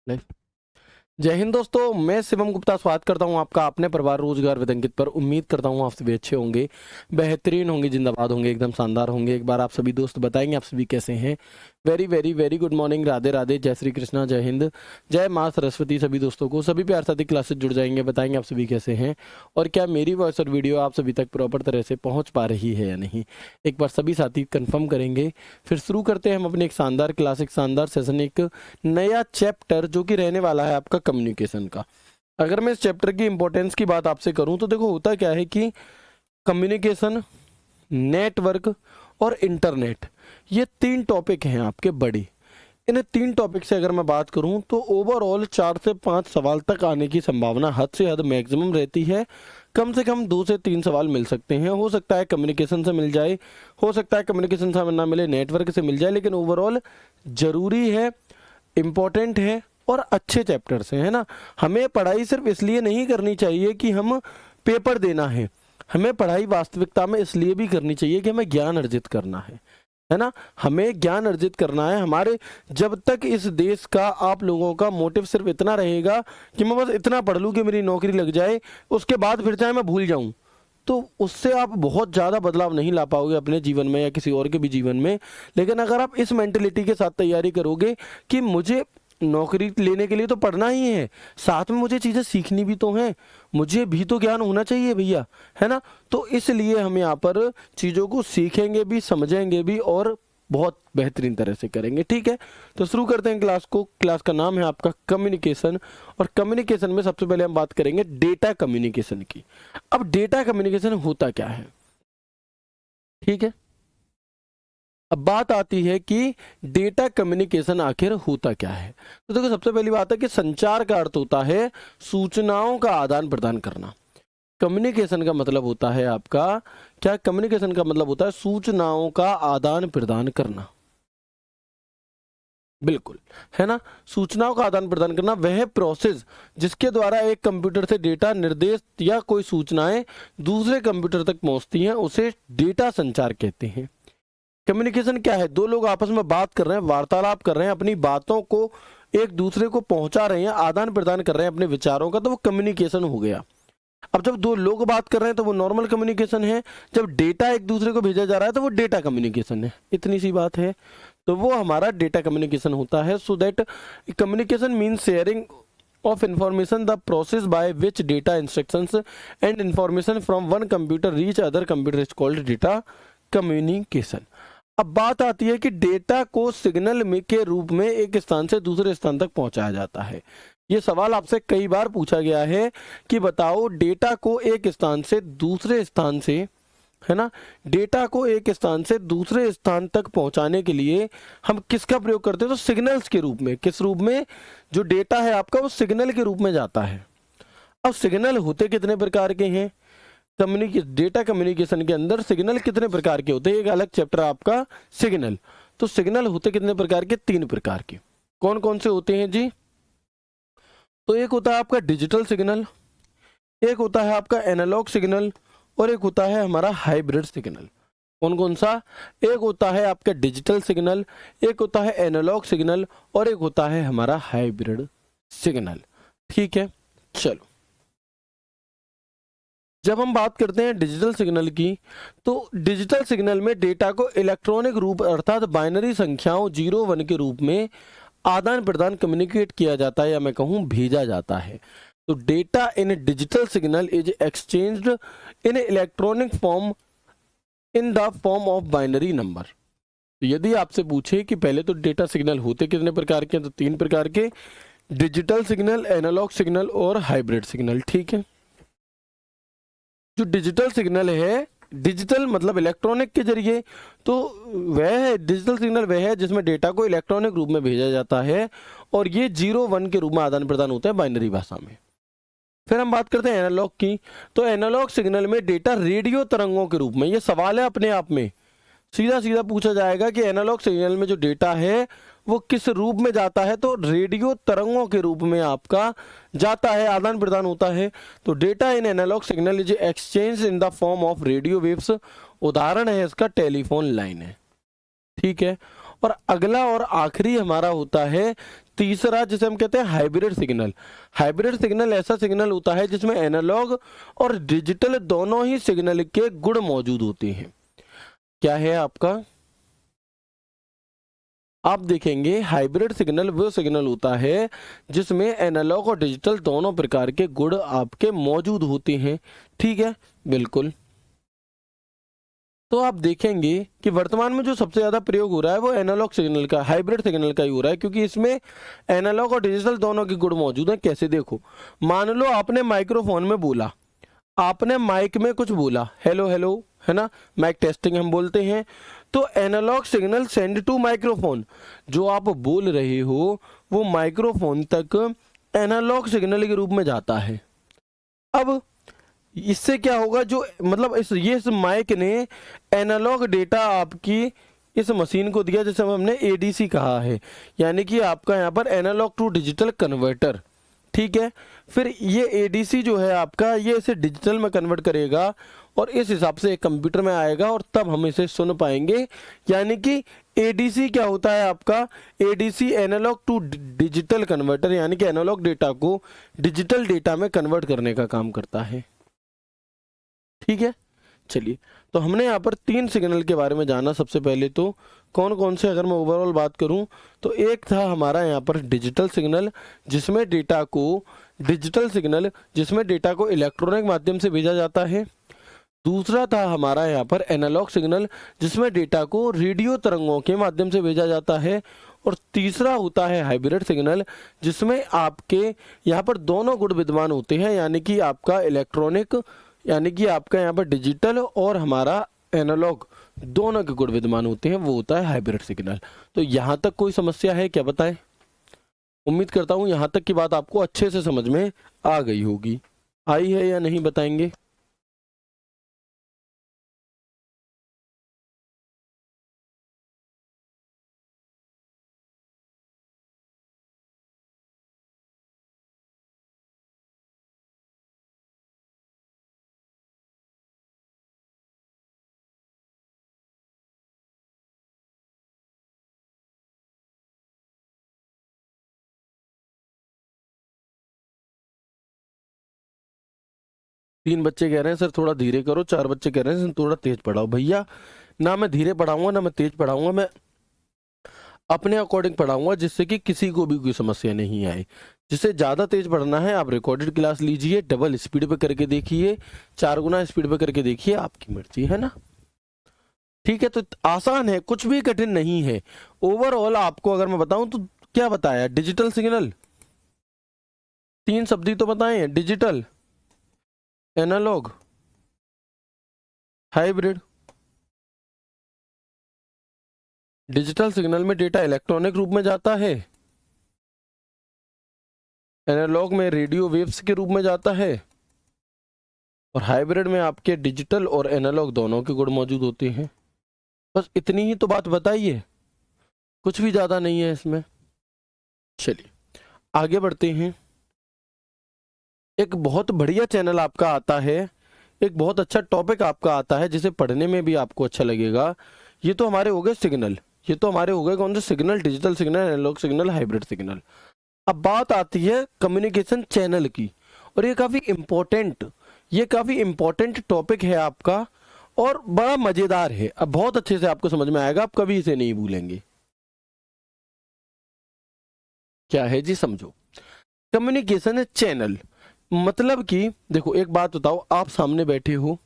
Life. जय हिंद दोस्तों, मैं शिवम गुप्ता स्वागत करता हूं आपका अपने परिवार रोजगार विद अंकित पर। उम्मीद करता हूं आप सभी अच्छे होंगे, बेहतरीन होंगे, जिंदाबाद होंगे, एकदम शानदार होंगे। एक बार आप सभी दोस्त बताएंगे आप सभी कैसे हैं। Very very very good morning, Radhe Radhe, जय श्री कृष्णा, जय हिंद, जय माँ सरस्वती। सभी दोस्तों को सभी प्यार साथी क्लासेस जुड़ जाएंगे, बताएंगे आप सभी कैसे हैं और क्या मेरी वॉइस और वीडियो आप सभी तक प्रॉपर तरह से पहुँच पा रही है या नहीं। एक बार सभी साथी कंफर्म करेंगे, फिर शुरू करते हैं हम अपने एक शानदार क्लास, एक शानदार सेशन, एक नया चैप्टर जो कि रहने वाला है आपका कम्युनिकेशन का। अगर मैं इस चैप्टर की इंपॉर्टेंस की बात आपसे करूं तो देखो, होता क्या है कि कम्युनिकेशन, नेटवर्क और इंटरनेट, ये तीन टॉपिक हैं आपके बड़ी। इन तीन टॉपिक से अगर मैं बात करूं तो ओवरऑल 4 से 5 सवाल तक आने की संभावना हद से हद मैक्सिमम रहती है। कम से कम 2 से 3 सवाल मिल सकते हैं। हो सकता है कम्युनिकेशन से मिल जाए, हो सकता है कम्युनिकेशन से ना मिले, नेटवर्क से मिल जाए, लेकिन ओवरऑल जरूरी है, इम्पोर्टेंट है और अच्छे चैप्टर से, है ना। हमें पढ़ाई सिर्फ इसलिए नहीं करनी चाहिए कि हम पेपर देना है, हमें पढ़ाई वास्तविकता में इसलिए भी करनी चाहिए कि हमें ज्ञान अर्जित करना है ना। हमें ज्ञान अर्जित करना है। हमारे जब तक इस देश का, आप लोगों का मोटिव सिर्फ इतना रहेगा कि मैं बस इतना पढ़ लूँ कि मेरी नौकरी लग जाए, उसके बाद फिर चाहे मैं भूल जाऊँ, तो उससे आप बहुत ज़्यादा बदलाव नहीं ला पाओगे अपने जीवन में या किसी और के भी जीवन में। लेकिन अगर आप इस मेंटलिटी के साथ तैयारी करोगे कि मुझे नौकरी लेने के लिए तो पढ़ना ही है, साथ में मुझे चीज़ें सीखनी भी तो हैं, मुझे भी तो ज्ञान होना चाहिए भैया, है ना। तो इसलिए हम यहाँ पर चीज़ों को सीखेंगे भी, समझेंगे भी और बहुत बेहतरीन तरह से करेंगे। ठीक है, तो शुरू करते हैं क्लास को। क्लास का नाम है आपका कम्युनिकेशन, और कम्युनिकेशन में सबसे पहले हम बात करेंगे डेटा कम्युनिकेशन की। अब डेटा कम्युनिकेशन होता क्या है, ठीक है। अब बात आती है कि डेटा कम्युनिकेशन आखिर होता क्या है। तो देखो, सबसे पहली बात है कि संचार का अर्थ होता है सूचनाओं का आदान प्रदान करना। कम्युनिकेशन का मतलब होता है आपका क्या, कम्युनिकेशन का मतलब होता है सूचनाओं का आदान प्रदान करना। बिल्कुल, है ना। सूचनाओं का आदान प्रदान करना वह प्रोसेस जिसके द्वारा एक कंप्यूटर से डेटा, निर्देश या कोई सूचनाएं दूसरे कंप्यूटर तक पहुंचती हैं, उसे डेटा संचार कहते हैं। कम्युनिकेशन क्या है, दो लोग आपस में बात कर रहे हैं, वार्तालाप कर रहे हैं, अपनी बातों को एक दूसरे को पहुंचा रहे हैं, आदान प्रदान कर रहे हैं अपने विचारों का, तो वो कम्युनिकेशन हो गया। अब जब दो लोग बात कर रहे हैं तो वो नॉर्मल कम्युनिकेशन है, जब डेटा एक दूसरे को भेजा जा रहा है तो वो डेटा कम्युनिकेशन है। इतनी सी बात है, तो वो हमारा डेटा कम्युनिकेशन होता है। So that communication means sharing of information, the process by which data, instructions and information from one computer reach other computer is called data communication। अब बात आती है कि डेटा को सिग्नल में के रूप में एक स्थान से दूसरे स्थान तक पहुंचाया जाता है। ये सवाल आपसे कई बार पूछा गया है कि बताओ डेटा को एक स्थान से दूसरे स्थान से, है ना, डेटा को एक स्थान से दूसरे स्थान तक पहुंचाने के लिए हम किसका प्रयोग करते हैं, तो सिग्नल्स के रूप में। किस रूप में, जो डेटा है आपका वो सिग्नल के रूप में जाता है। अब सिग्नल होते कितने प्रकार के हैं, डेटा कम्युनिकेशन के अंदर सिग्नल कितने प्रकार के होते हैं, एक अलग चैप्टर आपका सिग्नल। तो सिग्नल होते कितने प्रकार के, 3 प्रकार के। कौन कौन से होते हैं जी, तो एक होता है आपका डिजिटल सिग्नल, एक होता है आपका एनालॉग सिग्नल, और एक होता है हमारा हाइब्रिड सिग्नल। कौन कौन सा, एक होता है आपका डिजिटल सिग्नल, एक होता है एनालॉग सिग्नल, और एक होता है हमारा हाइब्रिड सिग्नल। ठीक है, चलो जब हम बात करते हैं डिजिटल सिग्नल की, तो डिजिटल सिग्नल में डेटा को इलेक्ट्रॉनिक रूप अर्थात बाइनरी संख्याओं 0 1 के रूप में आदान प्रदान, कम्युनिकेट किया जाता है, या मैं कहूं भेजा जाता है। तो data in digital signal is exchanged in electronic form in the form of binary number. तो यदि आपसे पूछे कि पहले तो डेटा सिग्नल होते कितने प्रकार के हैं, तो 3 प्रकार के, डिजिटल सिग्नल, एनालॉग सिग्नल और हाइब्रिड सिग्नल। ठीक है, जो डिजिटल सिग्नल है, डिजिटल मतलब इलेक्ट्रॉनिक के जरिए, तो वह है डिजिटल सिग्नल, वह है जिसमें डेटा को इलेक्ट्रॉनिक रूप में भेजा जाता है, और ये 0 1 के रूप में आदान प्रदान होता है बाइनरी भाषा में। फिर हम बात करते हैं एनालॉग की, तो एनालॉग सिग्नल में डेटा रेडियो तरंगों के रूप में, ये सवाल है अपने आप में, सीधा सीधा पूछा जाएगा कि एनालॉग सिग्नल में जो डेटा है वो किस रूप में जाता है, तो रेडियो तरंगों के रूप में आपका जाता है, आदान प्रदान होता है। तो data in analog signal is exchange in the form of radio waves. उदाहरण है इसका टेलीफोन लाइन है। ठीक है, और अगला और आखिरी हमारा होता है तीसरा, जिसे हम कहते हैं हाइब्रिड सिग्नल। हाइब्रिड सिग्नल ऐसा सिग्नल होता है जिसमें एनालॉग और डिजिटल दोनों ही सिग्नल के गुण मौजूद होते हैं। क्या है आपका, आप देखेंगे हाइब्रिड सिग्नल वो सिग्नल होता है जिसमें एनालॉग और डिजिटल दोनों प्रकार के गुण आपके मौजूद होते हैं। ठीक है, बिल्कुल। तो आप देखेंगे कि वर्तमान में जो सबसे ज्यादा प्रयोग हो रहा है वो एनालॉग सिग्नल का, हाइब्रिड सिग्नल का ही हो रहा है, क्योंकि इसमें एनालॉग और डिजिटल दोनों के गुण मौजूद हैं। कैसे, देखो, मान लो आपने माइक्रोफोन में बोला, आपने माइक में कुछ बोला, हेलो हेलो, है ना, माइक टेस्टिंग हम बोलते हैं। तो analog signal send to microphone, जो आप बोल रहे हो वो माइक्रोफोन तक एनालॉग सिग्नल के रूप में जाता है। अब इससे क्या होगा, जो मतलब इस माइक ने एनालॉग डेटा आपकी इस मशीन को दिया, जैसे हमने एडीसी कहा है, यानी कि आपका यहाँ पर एनालॉग टू डिजिटल कन्वर्टर। ठीक है, फिर ये एडीसी जो है आपका, ये इसे डिजिटल में कन्वर्ट करेगा और इस हिसाब से एक कंप्यूटर में आएगा और तब हम इसे सुन पाएंगे। यानी कि एडीसी क्या होता है आपका, ADC analog to digital converter, यानी कि एनालॉग डेटा को डिजिटल डेटा में कन्वर्ट करने का काम करता है। ठीक है, चलिए, तो हमने यहाँ पर 3 सिग्नल के बारे में जाना। सबसे पहले तो कौन कौन से, अगर मैं ओवरऑल बात करूं तो एक था हमारा यहाँ पर डिजिटल सिग्नल, जिसमें डेटा को इलेक्ट्रॉनिक माध्यम से भेजा जाता है। दूसरा था हमारा यहाँ पर एनालॉग सिग्नल, जिसमें डेटा को रेडियो तरंगों के माध्यम से भेजा जाता है। और तीसरा होता है हाइब्रिड सिग्नल, जिसमें आपके यहाँ पर दोनों गुण विद्यमान होते हैं, यानी कि आपका इलेक्ट्रॉनिक, यानी कि आपका यहाँ पर डिजिटल और हमारा एनालॉग दोनों के गुण विद्यमान होते हैं, वो होता है हाइब्रिड सिग्नल। तो यहाँ तक कोई समस्या है क्या, बताएं? उम्मीद करता हूँ यहाँ तक की बात आपको अच्छे से समझ में आ गई होगी। आई है या नहीं, बताएंगे? तीन बच्चे कह रहे हैं सर थोड़ा धीरे करो, 4 बच्चे कह रहे हैं सर थोड़ा तेज पढ़ाओ। भैया, ना मैं धीरे पढ़ाऊंगा ना मैं तेज पढ़ाऊंगा, मैं अपने अकॉर्डिंग पढ़ाऊंगा, जिससे कि किसी को भी कोई समस्या नहीं आए। जिसे ज़्यादा तेज पढ़ना है आप रिकॉर्डेड क्लास लीजिए, डबल स्पीड पे करके देखिए, 4 गुना स्पीड पे करके देखिए, आपकी मर्जी, है ना। ठीक है, तो आसान है, कुछ भी कठिन नहीं है। ओवरऑल आपको अगर मैं बताऊं तो क्या बताया, डिजिटल सिग्नल, 3 शब्द ही तो बताए हैं, digital, analog, hybrid. Digital signal में डेटा इलेक्ट्रॉनिक रूप में जाता है, एनालॉग में रेडियो वेव्स के रूप में जाता है, और हाइब्रिड में आपके डिजिटल और एनालॉग दोनों के गुण मौजूद होते हैं। बस इतनी ही तो बात बताइए, कुछ भी ज्यादा नहीं है इसमें। चलिए आगे बढ़ते हैं। एक बहुत बढ़िया चैनल आपका आता है, एक बहुत अच्छा टॉपिक आपका आता है जिसे पढ़ने में भी आपको अच्छा लगेगा। ये तो हमारे हो गए सिग्नल, ये तो हमारे हो गए कौन से signal, digital signal, analog signal, hybrid signal. अब बात आती है कम्युनिकेशन चैनल की, और ये काफी इंपॉर्टेंट टॉपिक है आपका, और बड़ा मजेदार है। अब बहुत अच्छे से आपको समझ में आएगा, आप कभी इसे नहीं भूलेंगे। क्या है जी, समझो। कम्युनिकेशन चैनल मतलब कि देखो, एक बात बताओ, आप सामने बैठे हो,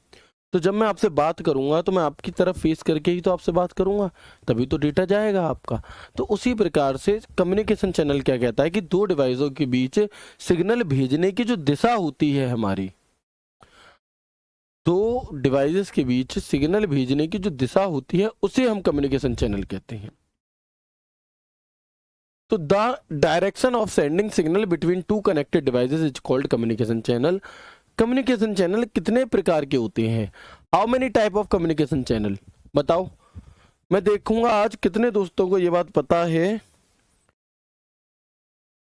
तो जब मैं आपसे बात करूंगा तो मैं आपकी तरफ फेस करके ही तो आपसे बात करूंगा, तभी तो डेटा जाएगा आपका। तो उसी प्रकार से कम्युनिकेशन चैनल क्या कहता है कि दो डिवाइसों के बीच सिग्नल भेजने की जो दिशा होती है हमारी, दो डिवाइसेस के बीच सिग्नल भेजने की जो दिशा होती है उसे हम कम्युनिकेशन चैनल कहते हैं। तो the direction of sending signal between two connected devices is called communication channel. Communication channel कितने प्रकार के होते हैं, how many type of communication channel, बताओ। मैं देखूंगा आज कितने दोस्तों को ये बात पता है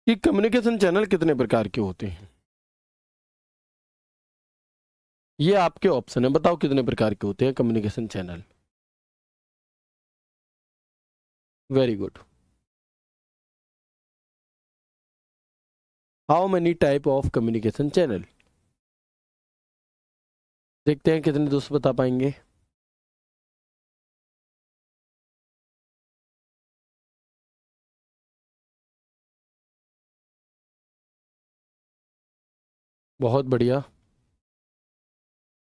कि कम्युनिकेशन चैनल कितने प्रकार के होते हैं। ये आपके ऑप्शन है, बताओ कितने प्रकार के होते हैं communication channel. Very good. How many type of communication channel? देखते हैं कितने दोस्त बता पाएंगे। बहुत बढ़िया,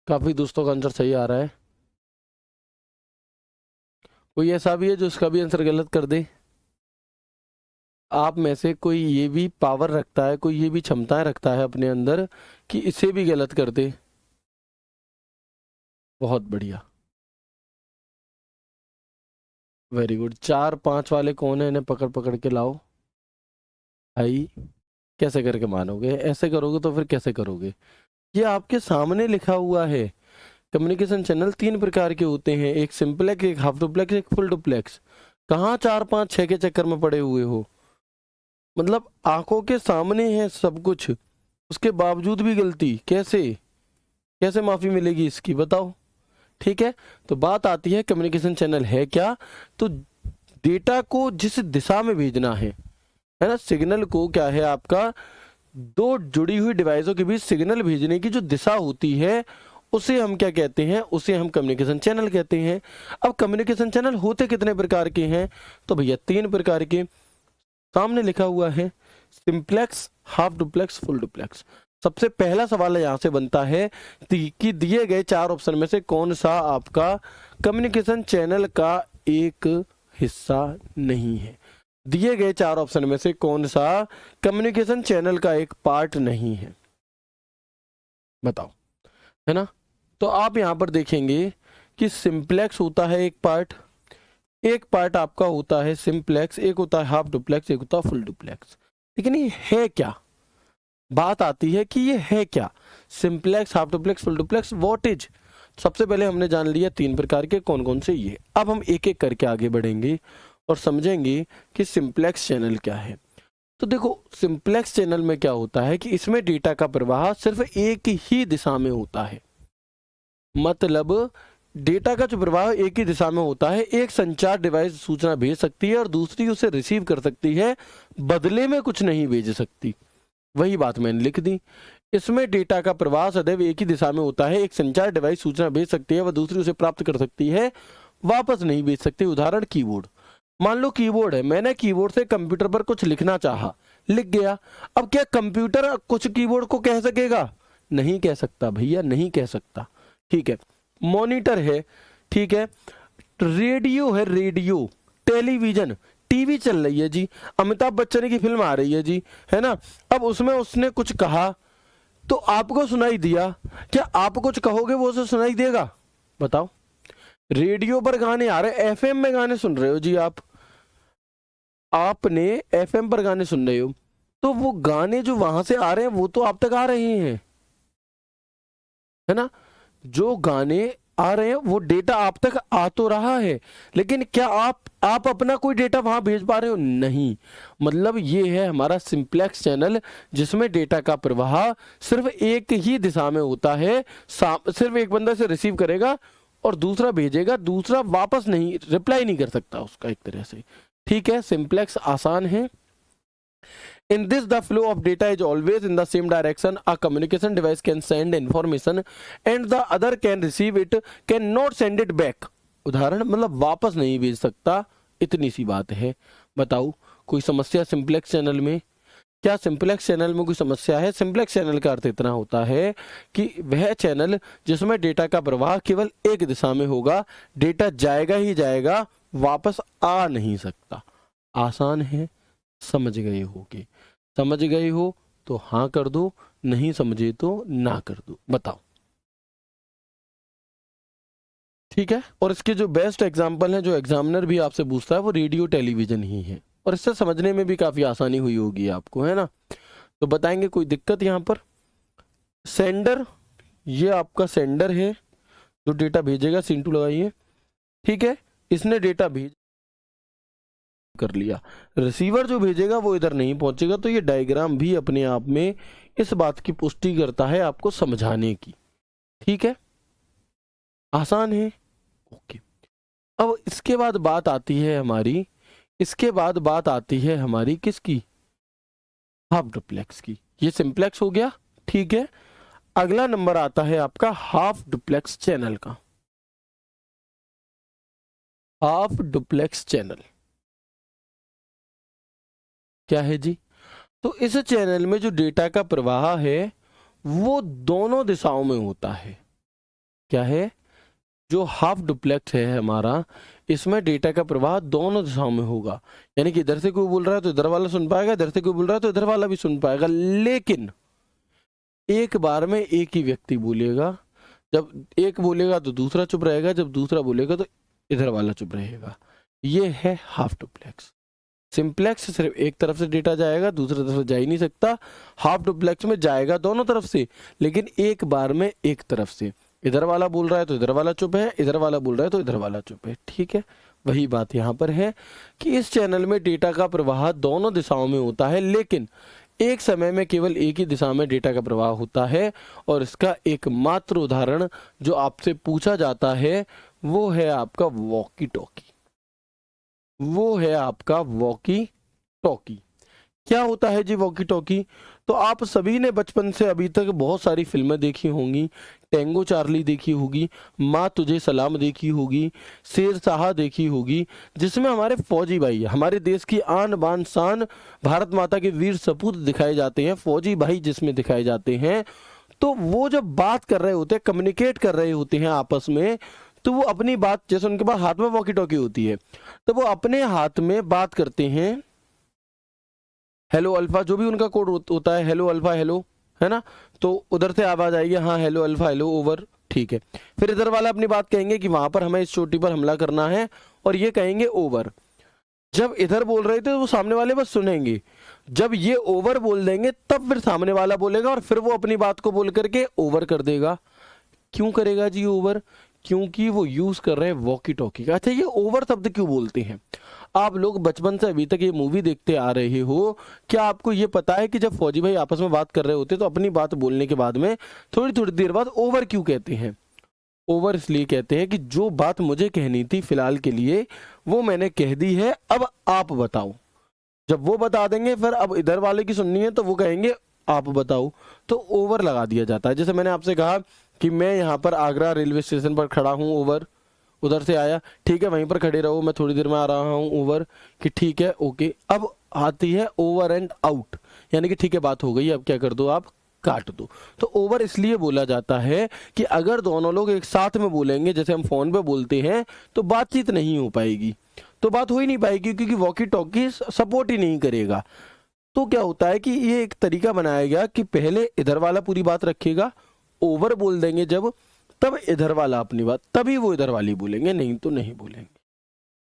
काफी दोस्तों का आंसर सही आ रहा है। कोई ऐसा भी है जो उसका भी आंसर गलत कर दे? आप में से कोई ये भी पावर रखता है, कोई ये भी क्षमताएं रखता है अपने अंदर कि इसे भी गलत कर दे? बहुत बढ़िया, वेरी गुड। 4 5 वाले कौन है? इन्हें पकड़ पकड़ के लाओ भाई। कैसे करके मानोगे? ऐसे करोगे तो फिर कैसे करोगे? ये आपके सामने लिखा हुआ है। कम्युनिकेशन चैनल 3 प्रकार के होते हैं, एक सिंपलेक्स, एक हाफ डुप्लेक्स, एक फुल डुप्लेक्स। कहाँ 4 5 6 के चक्कर में पड़े हुए हो? मतलब आंखों के सामने है सब कुछ, उसके बावजूद भी गलती? कैसे कैसे माफी मिलेगी इसकी, बताओ। ठीक है, तो बात आती है कम्युनिकेशन चैनल है क्या। तो डेटा को जिस दिशा में भेजना है ना, सिग्नल को क्या है आपका, दो जुड़ी हुई डिवाइसों के बीच सिग्नल भेजने की जो दिशा होती है उसे हम क्या कहते हैं? उसे हम कम्युनिकेशन चैनल कहते हैं। अब कम्युनिकेशन चैनल होते कितने प्रकार के हैं? तो भैया 3 प्रकार के, सामने लिखा हुआ है, simplex, half duplex, full duplex. सबसे पहला सवाल यहां से बनता है कि दिए गए 4 ऑप्शन में से कौन सा आपका कम्युनिकेशन चैनल का एक हिस्सा नहीं है? दिए गए 4 ऑप्शन में से कौन सा कम्युनिकेशन चैनल का एक पार्ट नहीं है? बताओ, है ना। तो आप यहां पर देखेंगे कि सिंप्लेक्स होता है एक पार्ट आपका होता है सिंप्लेक्स, एक होता है हाफ डुप्लेक्स, एक होता है फुल डुप्लेक्स। लेकिन ये है क्या? बात आती है कि ये है क्या? Simplex, half duplex, full duplex, what is? सबसे पहले हमने जान लिया 3 प्रकार के कौन कौन से ये। अब हम एक एक करके आगे बढ़ेंगे और समझेंगे कि सिंप्लेक्स चैनल क्या है। तो देखो, सिंप्लेक्स चैनल में क्या होता है कि इसमें डेटा का प्रवाह सिर्फ एक ही दिशा में होता है। मतलब डेटा का जो प्रवाह एक ही दिशा में होता है। एक संचार डिवाइस सूचना भेज सकती है और दूसरी उसे रिसीव कर सकती है, बदले में कुछ नहीं भेज सकती। वही बात मैंने लिख दी। इसमें डेटा का प्रवाह सदैव एक ही दिशा में होता है। एक संचार डिवाइस सूचना भेज सकती है, वह दूसरी उसे प्राप्त कर सकती है, वापस नहीं भेज सकती। उदाहरण कीबोर्ड। मान लो कीबोर्ड है, मैंने कीबोर्ड से कंप्यूटर पर कुछ लिखना चाहा, लिख गया। अब क्या कंप्यूटर कुछ कीबोर्ड को कह सकेगा? नहीं कह सकता भैया, नहीं कह सकता। ठीक है, मॉनिटर है, ठीक है, रेडियो है, रेडियो, टेलीविजन, टीवी चल रही है जी, अमिताभ बच्चन की फिल्म आ रही है जी, है ना। अब उसमें उसने कुछ कहा तो आपको सुनाई दिया, क्या आप कुछ कहोगे वो उसे सुनाई देगा? बताओ। रेडियो पर गाने आ रहे, एफएम में गाने सुन रहे हो जी आपने एफएम पर गाने सुन रहे हो, तो वो गाने जो वहां से आ रहे हैं वो तो आप तक आ रहे हैं, है ना। जो गाने आ रहे हैं वो डेटा आप तक आ तो रहा है, लेकिन क्या आप अपना कोई डेटा वहां भेज पा रहे हो? नहीं। मतलब ये है हमारा सिंप्लेक्स चैनल, जिसमें डेटा का प्रवाह सिर्फ एक ही दिशा में होता है। सिर्फ एक बंदा से रिसीव करेगा और दूसरा भेजेगा, दूसरा वापस नहीं, रिप्लाई नहीं कर सकता उसका, एक तरह से। ठीक है, सिंप्लेक्स आसान है। In this, the flow of data is always in the same direction. A communication device can send information and the other can receive it, cannot send it back. उदाहरण, मतलब वापस नहीं भेज सकता, इतनी सी बात है। बताओ, कोई समस्या सिंप्लेक्स चैनल में? क्या सिंप्लेक्स चैनल में कोई समस्या है? सिंप्लेक्स चैनल का अर्थ इतना होता है कि वह चैनल जिसमें डेटा का प्रवाह केवल एक दिशा में होगा, डेटा जाएगा ही जाएगा, वापस आ नहीं सकता। आसान है, समझ गए होगे। समझ गए हो तो हाँ कर दो, नहीं समझे तो ना कर दो। बताओ, ठीक है। और इसके जो बेस्ट एग्जाम्पल है, जो एग्जामिनर भी आपसे पूछता है, वो रेडियो टेलीविजन ही है, और इससे समझने में भी काफी आसानी हुई होगी आपको, है ना। तो बताएंगे कोई दिक्कत यहाँ पर? सेंडर, ये आपका सेंडर है जो डेटा भेजेगा, सिंटू लगाइए, ठीक है। इसने डेटा भेज कर लिया, रिसीवर जो भेजेगा वो इधर नहीं पहुंचेगा। तो ये डायग्राम भी अपने आप में इस बात की पुष्टि करता है आपको समझाने की। ठीक है, आसान है, ओके। अब इसके बाद बात आती है हमारी इसके बाद बात आती है हमारी किसकी, हाफ डुप्लेक्स की। ये सिंप्लेक्स हो गया, ठीक है। अगला नंबर आता है आपका हाफ डुप्लेक्स चैनल का। हाफ डुप्लेक्स चैनल क्या है जी? तो इस चैनल में जो डेटा का प्रवाह है वो दोनों दिशाओं में होता है। क्या है? जो हाफ डुप्लेक्स है हमारा, इसमें डेटा का प्रवाह दोनों दिशाओं में होगा। यानी कि इधर से कोई बोल रहा है तो इधर वाला सुन पाएगा, इधर से कोई बोल रहा है तो इधर वाला भी सुन पाएगा, लेकिन एक बार में एक ही व्यक्ति बोलेगा। जब एक बोलेगा तो दूसरा चुप रहेगा, जब दूसरा बोलेगा तो इधर वाला चुप रहेगा। ये है हाफ डुप्लेक्स। सिंप्लेक्स सिर्फ एक तरफ से डेटा जाएगा, दूसरी तरफ से जा ही नहीं सकता। हाफ डुप्लेक्स में जाएगा दोनों तरफ से, लेकिन एक बार में एक तरफ से। इधर वाला बोल रहा है तो इधर वाला चुप है, इधर वाला बोल रहा है तो इधर वाला चुप है, ठीक है। वही बात यहाँ पर है कि इस चैनल में डेटा का प्रवाह दोनों दिशाओं में होता है, लेकिन एक समय में केवल एक ही दिशा में डेटा का प्रवाह होता है। और इसका एकमात्र उदाहरण जो आपसे पूछा जाता है वो है आपका वॉकी टॉकी। वो है आपका वॉकी टॉकी। क्या होता है जी वॉकी टॉकी? तो आप सभी ने बचपन से अभी तक बहुत सारी फिल्में देखी होंगी। टेंगो चार्ली देखी होगी, माँ तुझे सलाम देखी होगी, शेरशाह देखी होगी, जिसमें हमारे फौजी भाई, हमारे देश की आन बान शान, भारत माता के वीर सपूत दिखाए जाते हैं, फौजी भाई जिसमें दिखाए जाते हैं। तो वो जब बात कर रहे होते हैं, कम्युनिकेट कर रहे होते हैं आपस में, तो वो अपनी बात, जैसे उनके पास हाथ में वॉकी टॉकी होती है, तो वो अपने हाथ में बात करते हैं। हेलो अल्फा, जो भी उनका कोड होता है, हेलो अल्फा हेलो, है ना। तो उधर से आवाज आएगी, हाँ हेलो अल्फा हेलो ओवर, ठीक है। फिर इधर वाला अपनी बात कहेंगे कि वहां पर हमें इस चोटी पर हमला करना है, और ये कहेंगे ओवर। जब इधर बोल रहे थे तो वो सामने वाले बस सुनेंगे, जब ये ओवर बोल देंगे तब फिर सामने वाला बोलेगा, और फिर वो अपनी बात को बोल करके ओवर कर देगा। क्यों करेगा जी ओवर? क्योंकि वो यूज कर रहे हैं वॉकी टॉकी का। अच्छा, ये ओवर शब्द क्यों बोलते हैं? आप लोग बचपन से अभी तक ये मूवी देखते आ रहे हो, क्या आपको ये पता है कि जब फौजी भाई आपस में बात कर रहे होते तो अपनी बात बोलने के बाद में थोड़ी थोड़ी देर बाद ओवर क्यों कहते हैं? ओवर इसलिए कहते हैं कि जो बात मुझे कहनी थी फिलहाल के लिए वो मैंने कह दी है, अब आप बताओ। जब वो बता देंगे फिर अब इधर वाले की सुननी है तो वो कहेंगे आप बताओ, तो ओवर लगा दिया जाता है। जैसे मैंने आपसे कहा कि मैं यहाँ पर आगरा रेलवे स्टेशन पर खड़ा हूँ, ओवर। उधर से आया, ठीक है वहीं पर खड़े रहो, मैं थोड़ी देर में आ रहा हूँ, ओवर। कि ठीक है ओके। अब आती है ओवर एंड आउट, यानी कि ठीक है बात हो गई, अब क्या कर दो आप, काट दो। तो ओवर इसलिए बोला जाता है कि अगर दोनों लोग एक साथ में बोलेंगे, जैसे हम फोन पे बोलते हैं, तो बातचीत नहीं हो पाएगी, तो बात हो ही नहीं पाएगी, क्योंकि वॉकी टॉकी सपोर्ट ही नहीं करेगा। तो क्या होता है कि ये एक तरीका बनाया गया कि पहले इधर वाला पूरी बात रखेगा, ओवर बोल देंगे जब, तब इधर वाला अपनी बात, तभी वो इधर वाली बोलेंगे, नहीं तो नहीं बोलेंगे।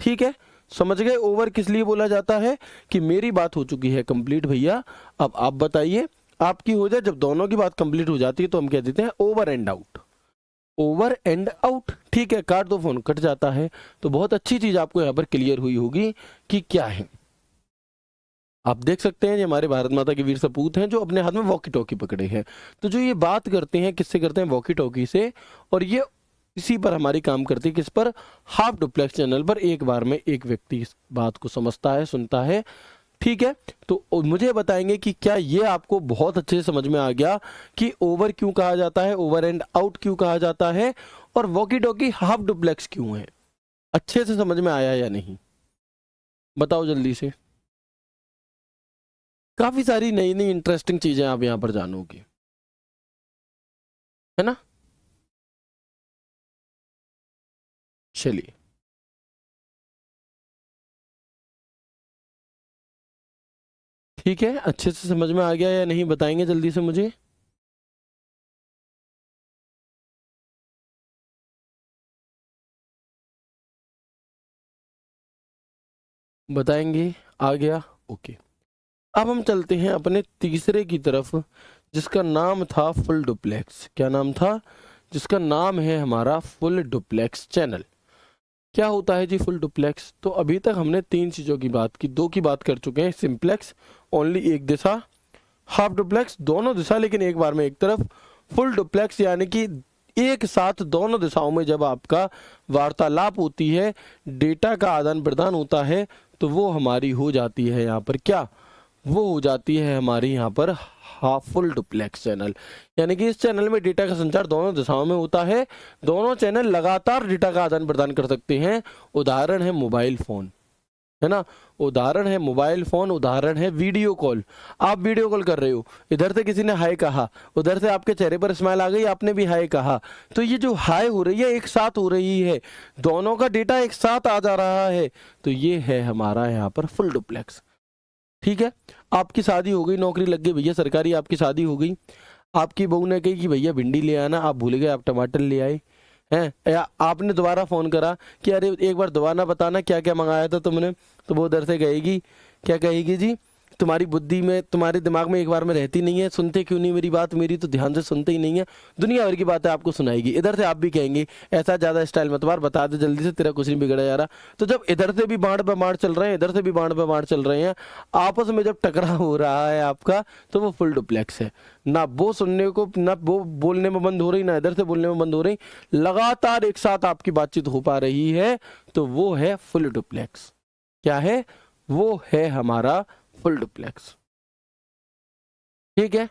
ठीक है, समझ गए ओवर किस लिए बोला जाता है? कि मेरी बात हो चुकी है कंप्लीट भैया, अब आप बताइए। आपकी हो जाए, जब दोनों की बात कंप्लीट हो जाती है तो हम कह देते हैं over and out. Over and out, ठीक है, काट दो फोन, कट जाता है। तो बहुत अच्छी चीज आपको यहाँ पर क्लियर हुई होगी कि क्या है। आप देख सकते हैं ये हमारे भारत माता के वीर सपूत हैं जो अपने हाथ में वॉकी टॉकी पकड़े हैं। तो जो ये बात करते हैं, किससे करते हैं? वॉकी टॉकी से। और ये इसी पर हमारी काम करती है, किस पर? हाफ डुप्लेक्स चैनल पर। एक बार में एक व्यक्ति इस बात को समझता है, सुनता है, ठीक है। तो मुझे बताएंगे कि क्या ये आपको बहुत अच्छे से समझ में आ गया कि ओवर क्यों कहा जाता है, ओवर एंड आउट क्यों कहा जाता है, और वॉकी टॉकी हाफ डुप्लेक्स क्यों है? अच्छे से समझ में आया या नहीं? बताओ जल्दी से। काफी सारी नई नई इंटरेस्टिंग चीजें आप यहां पर जानोगे, है ना। चलिए, ठीक है, अच्छे से समझ में आ गया या नहीं बताएंगे जल्दी से मुझे। बताएंगे? आ गया, ओके। अब हम चलते हैं अपने तीसरे की तरफ, जिसका नाम था फुल डुप्लेक्स। क्या नाम था? जिसका नाम है हमारा फुल डुप्लेक्स चैनल। क्या होता है जी फुल डुप्लेक्स? तो अभी तक हमने तीन चीजों की बात की, दो की बात कर चुके हैं, सिंप्लेक्स ओनली एक दिशा, हाफ डुप्लेक्स दोनों दिशा लेकिन एक बार में एक तरफ, फुल डुप्लेक्स यानी कि एक साथ दोनों दिशाओं में जब आपका वार्तालाप होती है, डेटा का आदान प्रदान होता है, तो वो हमारी हो जाती है यहाँ पर क्या, वो हो जाती है हमारी यहाँ पर हाफ फुल डुप्लेक्स चैनल। यानी कि इस चैनल में डेटा का संचार दोनों दिशाओं में होता है, दोनों चैनल लगातार डेटा का आदान प्रदान कर सकते हैं। उदाहरण है मोबाइल फोन, है ना, उदाहरण है मोबाइल फोन, उदाहरण है वीडियो कॉल। आप वीडियो कॉल कर रहे हो, इधर से किसी ने हाय कहा, उधर से आपके चेहरे पर स्माइल आ गई, आपने भी हाय कहा, तो ये जो हाय हो रही है एक साथ हो रही है, दोनों का डेटा एक साथ आ जा रहा है, तो ये है हमारा यहाँ पर फुल डुप्लेक्स। ठीक है, आपकी शादी हो गई, नौकरी लग गई भैया सरकारी, आपकी शादी हो गई, आपकी बहू ने कही कि भैया भिंडी ले आना, आप भूल गए, आप टमाटर ले आए हैं, या आपने दोबारा फ़ोन करा कि अरे एक बार दोबारा बताना क्या क्या मंगाया था तुमने, तो वो उधर से कहेगी, क्या कहेगी जी, तुम्हारी बुद्धि में, तुम्हारे दिमाग में एक बार में रहती नहीं है, सुनते क्यों नहीं मेरी बात, मेरी तो ध्यान से सुनते ही नहीं है, दुनिया भर की बातें आपको सुनाएगी। इधर से आप भी कहेंगे ऐसा ज़्यादा स्टाइल मत मार, बता दे जल्दी से, तेरा कुछ नहीं बिगड़ा जा रहा। तो जब इधर से भी बाढ़ पे बाढ़ चल रहे हैं, इधर से भी बाढ़ पे बाढ़ चल रहे हैं, आपस में जब टकराव हो रहा है आपका, तो वो फुल डुप्लेक्स है। ना वो सुनने को, ना वो बोलने में बंद हो रही, ना इधर से बोलने में बंद हो रही, लगातार एक साथ आपकी बातचीत हो पा रही है, तो वो है फुल डुप्लेक्स। क्या है, वो है हमारा फुल डुप्लेक्स। ठीक है,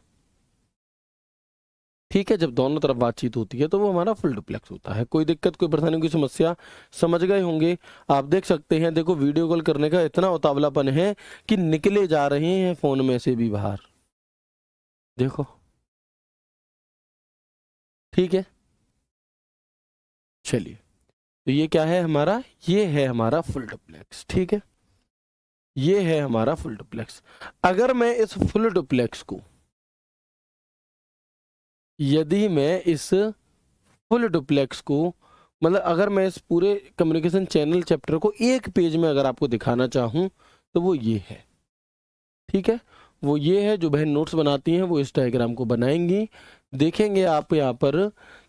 ठीक है, जब दोनों तरफ बातचीत होती है तो वो हमारा फुल डुप्लेक्स होता है। कोई दिक्कत, कोई परेशानी, कोई समस्या, समझ गए होंगे। आप देख सकते हैं, देखो वीडियो कॉल करने का इतना उतावलापन है कि निकले जा रहे हैं फोन में से भी बाहर, देखो। ठीक है, चलिए, तो ये क्या है हमारा, ये है हमारा फुल डुप्लेक्स। ठीक है, ये है हमारा फुल डुप्लेक्स। अगर मैं इस फुल डुप्लेक्स को, यदि मैं इस फुल डुप्लेक्स को, मतलब अगर मैं इस पूरे कम्युनिकेशन चैनल चैप्टर को एक पेज में अगर आपको दिखाना चाहूँ, तो वो ये है। ठीक है, वो ये है, जो बहन नोट्स बनाती हैं वो इस डायग्राम को बनाएंगी। देखेंगे आप यहाँ पर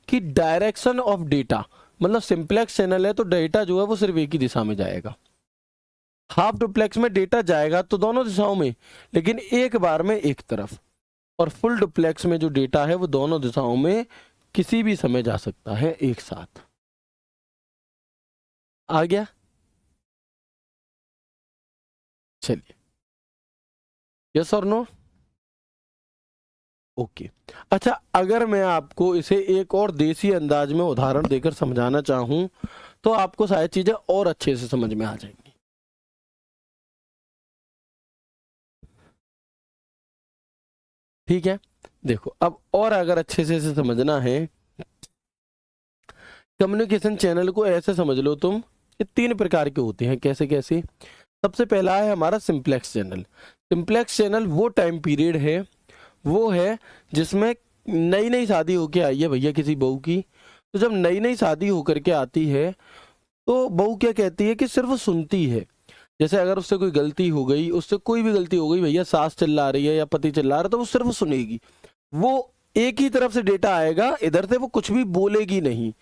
कि डायरेक्शन ऑफ डेटा, मतलब सिंप्लेक्स चैनल है तो डेटा जो है वो सिर्फ एक ही दिशा में जाएगा। हाफ डुप्लेक्स में डेटा जाएगा तो दोनों दिशाओं में, लेकिन एक बार में एक तरफ। और फुल डुप्लेक्स में जो डेटा है वो दोनों दिशाओं में किसी भी समय जा सकता है एक साथ। आ गया, चलिए, यस और नो, ओके। अच्छा, अगर मैं आपको इसे एक और देसी अंदाज में उदाहरण देकर समझाना चाहूं तो आपको शायद चीजें और अच्छे से समझ में आ जाएंगी। ठीक है, देखो, अब और अगर अच्छे से इसे समझना है, कम्युनिकेशन चैनल को ऐसे समझ लो तुम, ये 3 प्रकार के होते हैं। कैसे कैसे, सबसे पहला है हमारा सिंप्लेक्स चैनल। सिंप्लेक्स चैनल वो टाइम पीरियड है, वो है जिसमें नई नई शादी होके आई है भैया किसी बहू की। तो जब नई नई शादी होकर के आती है तो बहू क्या कहती है कि सिर्फ सुनती है। जैसे अगर उससे कोई गलती हो गई, उससे कोई भी गलती हो गई भैया, सास चिल्ला रही है या पति चिल्ला रहा है, तो वो सिर्फ सुनेगी, वो एक ही तरफ से डेटा आएगा, इधर से वो कुछ भी बोलेगी नहीं।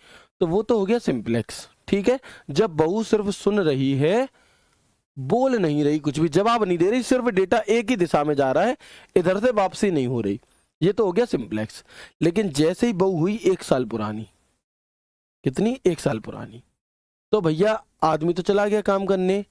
तो वो तो हो गया सिंप्लेक्स। ठीक है, जब बहू सिर्फ सुन रही है, बोल नहीं रही, कुछ भी जवाब नहीं दे रही, सिर्फ डेटा एक ही दिशा में जा रहा है, इधर से वापसी नहीं हो रही, ये तो हो गया सिंप्लेक्स। लेकिन जैसे ही बहू हुई 1 साल पुरानी, कितनी, 1 साल पुरानी, तो भैया आदमी तो चला गया काम करने,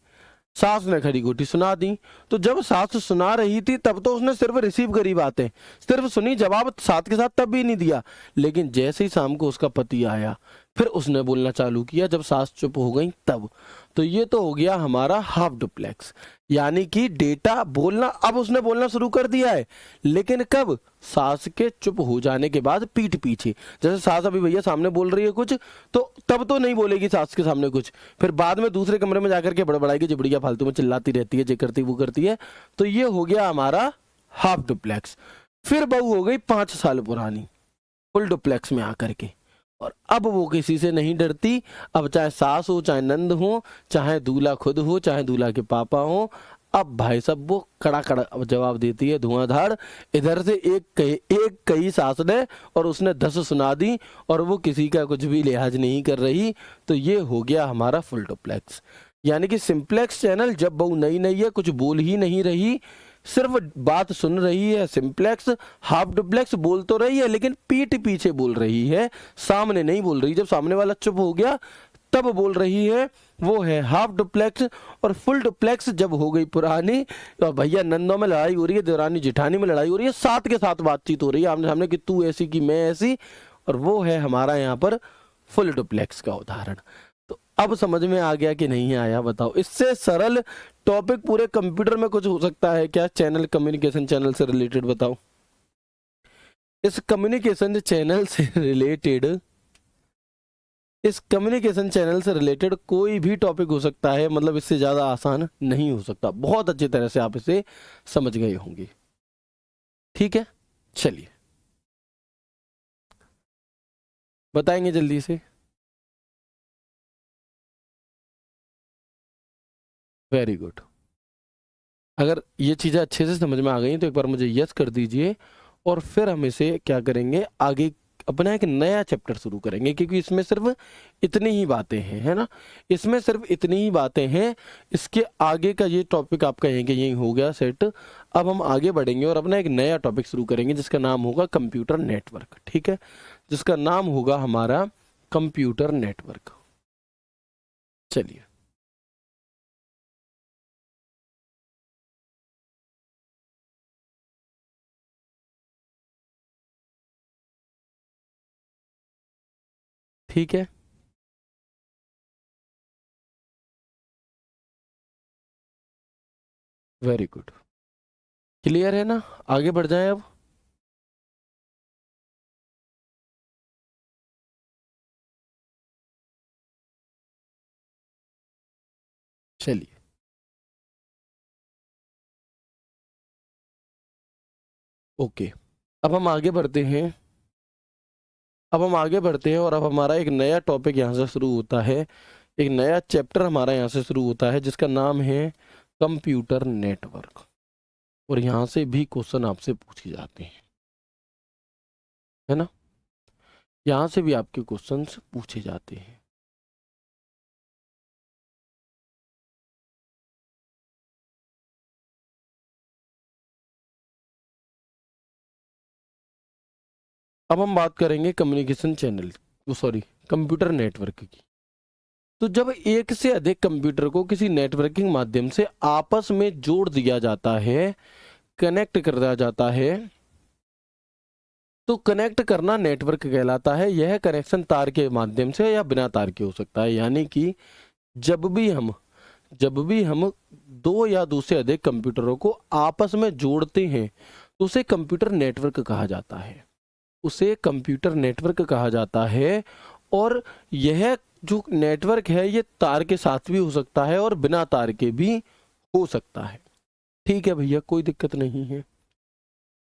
सास ने खड़ी गोटी सुना दी। तो जब सास सुना रही थी तब तो उसने सिर्फ रिसीव करी बातें, सिर्फ सुनी, जवाब साथ के साथ तब भी नहीं दिया। लेकिन जैसे ही शाम को उसका पति आया, फिर उसने बोलना चालू किया, जब सास चुप हो गई तब। तो ये तो हो गया हमारा हाफ डुप्लेक्स, यानी कि डेटा बोलना, अब उसने बोलना शुरू कर दिया है, लेकिन कब, सास के चुप हो जाने के बाद, पीठ पीछे। जैसे सास अभी भैया सामने बोल रही है कुछ, तो तब तो नहीं बोलेगी सास के सामने कुछ, फिर बाद में दूसरे कमरे में जाकर के बड़बड़ाएगी, जिबड़िया फालतू में चिल्लाती रहती है, जे करती वो करती है। तो ये हो गया हमारा हाफ डुप्लेक्स। फिर बहू हो गई 5 साल पुरानी, फुल डुप्लेक्स में आकर के, और अब वो किसी से नहीं डरती। अब चाहे सास हो, चाहे नंद हो, चाहे दूल्हा खुद हो, चाहे दूल्हा के पापा हो, अब भाई साहब वो कड़ा कड़ा जवाब देती है, धुआंधार। इधर से एक कही सास ने और उसने 10 सुना दी, और वो किसी का कुछ भी लिहाज नहीं कर रही। तो ये हो गया हमारा फुल डुप्लेक्स। यानी कि सिंप्लेक्स चैनल जब बहू नई नई है, कुछ बोल ही नहीं रही, सिर्फ बात सुन रही है, सिंप्लेक्स। हाफ डुप्लेक्स बोल तो रही है लेकिन पीठ पीछे बोल रही है, सामने नहीं बोल रही। जब सामने वाला चुप हो गया तब बोल रही है वो है हाफ डुप्लेक्स। और फुल डुप्लेक्स जब हो गई पुरानी, तो भैया नंदों में लड़ाई हो रही है, देवरानी जिठानी में लड़ाई हो रही है, साथ के साथ बातचीत हो रही है आमने सामने कि तू ऐसी कि मैं ऐसी, और वो है हमारा यहाँ पर फुल डुप्लेक्स का उदाहरण। तो अब समझ में आ गया कि नहीं आया? बताओ, इससे सरल टॉपिक पूरे कंप्यूटर में कुछ हो सकता है क्या? चैनल कम्युनिकेशन चैनल से रिलेटेड बताओ। इस कम्युनिकेशन चैनल से रिलेटेड, इस कम्युनिकेशन चैनल से रिलेटेड कोई भी टॉपिक हो सकता है, मतलब इससे ज्यादा आसान नहीं हो सकता। बहुत अच्छी तरह से आप इसे समझ गए होंगे। ठीक है, चलिए बताएंगे जल्दी से। Very good. अगर ये चीजें अच्छे से समझ में आ गई तो एक बार मुझे यस कर दीजिए, और फिर हम इसे क्या करेंगे, आगे अपना एक नया चैप्टर शुरू करेंगे, क्योंकि इसमें सिर्फ इतनी ही बातें हैं, है ना, इसमें सिर्फ इतनी ही बातें हैं। इसके आगे का ये टॉपिक आपका यहीं के यहीं हो गया सेट। अब हम आगे बढ़ेंगे और अपना एक नया टॉपिक शुरू करेंगे जिसका नाम होगा कंप्यूटर नेटवर्क। ठीक है, जिसका नाम होगा हमारा कंप्यूटर नेटवर्क। चलिए, ठीक है, वेरी गुड। क्लियर है ना? आगे बढ़ जाएं अब। चलिए, ओके, अब हम आगे बढ़ते हैं। अब हम आगे बढ़ते हैं और अब हमारा एक नया टॉपिक यहाँ से शुरू होता है, एक नया चैप्टर हमारा यहाँ से शुरू होता है जिसका नाम है कंप्यूटर नेटवर्क। और यहाँ से भी क्वेश्चन आपसे पूछे जाते हैं, है ना, यहाँ से भी आपके क्वेश्चंस पूछे जाते हैं। अब हम बात करेंगे communication channel, sorry, computer network की। तो जब एक से अधिक कंप्यूटर को किसी नेटवर्किंग माध्यम से आपस में जोड़ दिया जाता है, कनेक्ट कर दिया जाता है, तो कनेक्ट करना नेटवर्क कहलाता है। यह कनेक्शन तार के माध्यम से या बिना तार के हो सकता है। यानी कि जब भी हम दो या दो से अधिक कंप्यूटरों को आपस में जोड़ते हैं तो उसे कंप्यूटर नेटवर्क कहा जाता है, उसे कंप्यूटर नेटवर्क कहा जाता है। और यह जो नेटवर्क है ये तार के साथ भी हो सकता है और बिना तार के भी हो सकता है। ठीक है भैया, कोई दिक्कत नहीं है।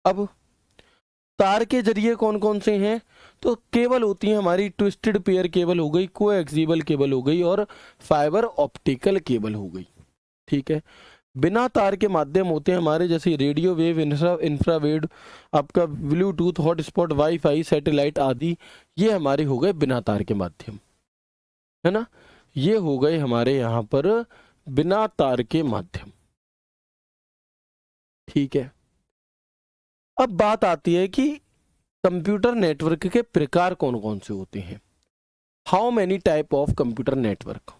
अब तार के जरिए कौन कौन से हैं? तो केबल होती है हमारी ट्विस्टेड पेयर केबल हो गई, कोएक्सियल केबल हो गई, और फाइबर ऑप्टिकल केबल हो गई। ठीक है, बिना तार के माध्यम होते हैं हमारे जैसे रेडियो वेव, इंफ्रारेड, आपका ब्लूटूथ, हॉटस्पॉट, वाईफाई, सैटेलाइट आदि। ये हमारे हो गए बिना तार के माध्यम, है ना, ये हो गए हमारे यहाँ पर बिना तार के माध्यम। ठीक है, अब बात आती है कि कंप्यूटर नेटवर्क के प्रकार कौन कौन से होते हैं। How many type of computer network,